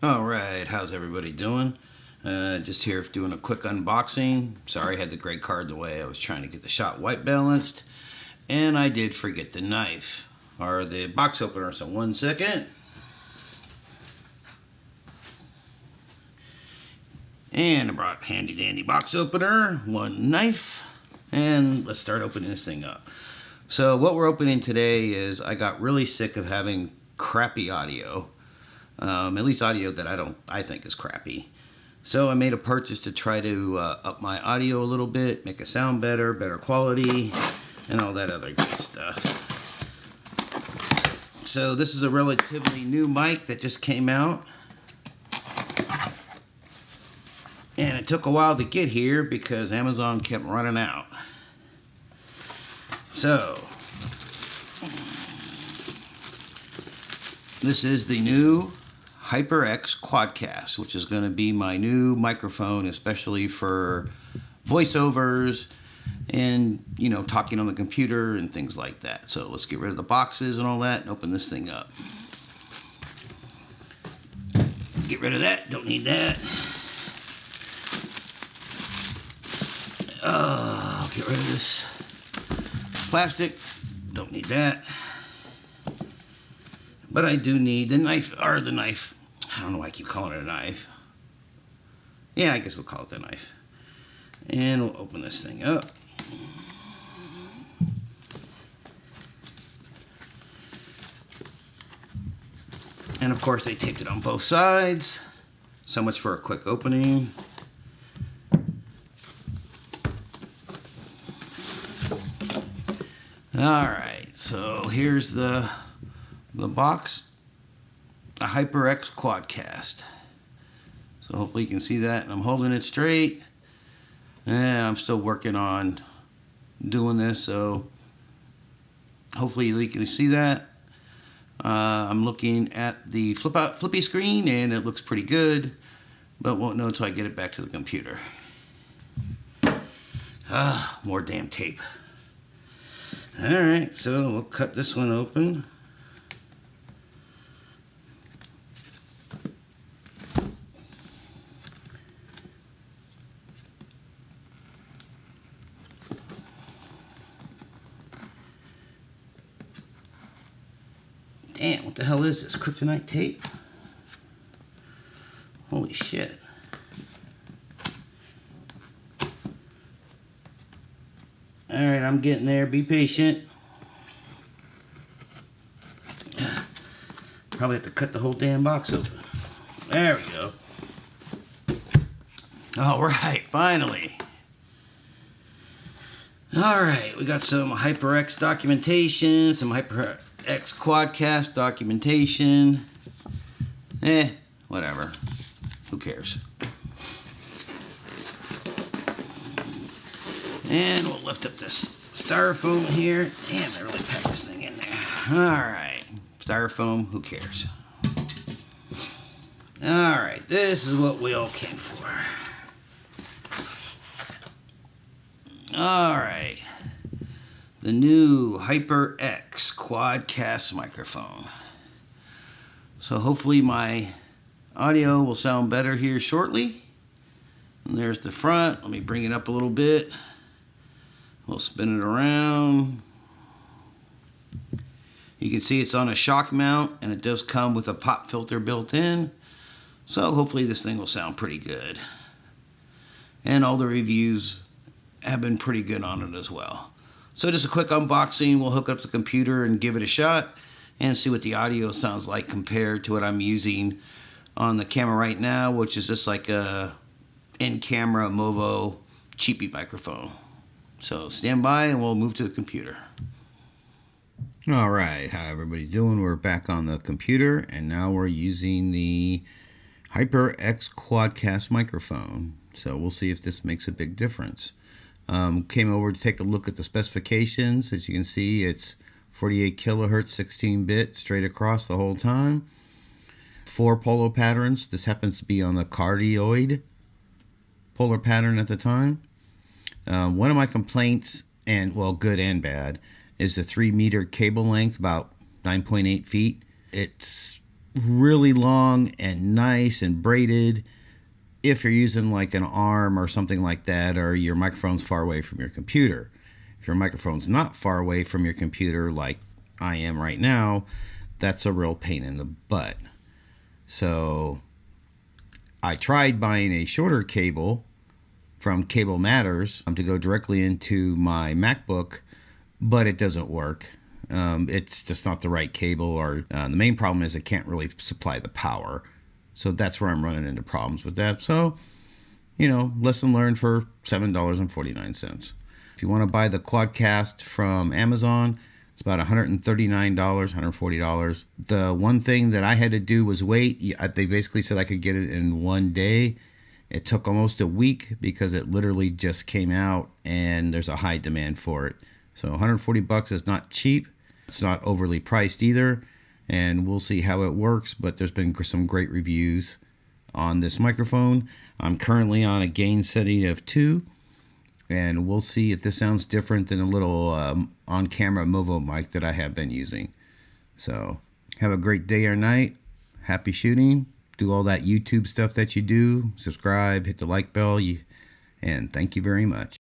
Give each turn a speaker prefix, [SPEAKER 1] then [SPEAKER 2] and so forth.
[SPEAKER 1] Alright, how's everybody doing? Just here doing a quick unboxing. Sorry I had the gray card the way I was trying to get the shot white balanced. And I did forget the knife, or the box opener, so 1 second. And I brought handy dandy box opener, one knife, and let's start opening this thing up. So what we're opening today is, I got really sick of having crappy audio. At least audio that I think is crappy. So I made a purchase to try to up my audio a little bit, make it sound better quality, and all that other good stuff. So this is a relatively new mic that just came out. And it took a while to get here because Amazon kept running out. So this is the new HyperX Quadcast, which is going to be my new microphone, especially for voiceovers and, you know, talking on the computer and things like that. So let's get rid of the boxes and all that and open this thing up. Get rid of that, don't need that. Get rid of this plastic, don't need that. But I do need the knife, or the knife. I don't know why I keep calling it a knife. Yeah, I guess we'll call it the knife. And we'll open this thing up. And of course they taped it on both sides. So much for a quick opening. Alright, so here's the box, a HyperX Quadcast. So hopefully you can see that, and I'm holding it straight. And I'm still working on doing this, so hopefully you can see that. I'm looking at the flippy screen, and it looks pretty good, but won't know until I get it back to the computer. More damn tape. Alright, so we'll cut this one open. Damn, what the hell is this? Kryptonite tape? Holy shit. Alright, I'm getting there. Be patient. Probably have to cut the whole damn box open. There we go. Alright, finally. Alright, we got some HyperX documentation, some HyperX Quadcast documentation. Whatever. Who cares? And we'll lift up this styrofoam here. Damn, I really packed this thing in there. Alright. Styrofoam, who cares? Alright, this is what we all came for. Alright. The new HyperX Quadcast microphone. So hopefully my audio will sound better here shortly. And there's the front. Let me bring it up a little bit. We'll spin it around. You can see it's on a shock mount, and it does come with a pop filter built in. So hopefully this thing will sound pretty good. And all the reviews have been pretty good on it as well. So just a quick unboxing. We'll hook up the computer and give it a shot and see what the audio sounds like compared to what I'm using on the camera right now, which is just like a in-camera Movo cheapy microphone. So stand by and we'll move to the computer. Alright, how everybody doing? We're back on the computer, and now we're using the HyperX Quadcast microphone. So we'll see if this makes a big difference. Came over to take a look at the specifications. As you can see, it's 48 kilohertz, 16-bit, straight across the whole time. 4 polar patterns. This happens to be on the cardioid polar pattern at the time. One of my complaints, and well, good and bad, is the 3-meter cable length, about 9.8 feet. It's really long and nice and braided if you're using like an arm or something like that, or your microphone's far away from your computer. If your microphone's not far away from your computer like I am right now, that's a real pain in the butt. So I tried buying a shorter cable from Cable Matters to go directly into my MacBook, but it doesn't work. It's just not the right cable, or the main problem is it can't really supply the power. So that's where I'm running into problems with that. So, lesson learned for $7.49. If you want to buy the Quadcast from Amazon, it's about $139, $140. The one thing that I had to do was wait. They basically said I could get it in one day. It took almost a week because it literally just came out and there's a high demand for it. So $140 is not cheap. It's not overly priced either. And we'll see how it works, but there's been some great reviews on this microphone. I'm currently on a gain setting of 2. And we'll see if this sounds different than a little on-camera Movo mic that I have been using. So have a great day or night. Happy shooting. Do all that YouTube stuff that you do. Subscribe, hit the like bell, and thank you very much.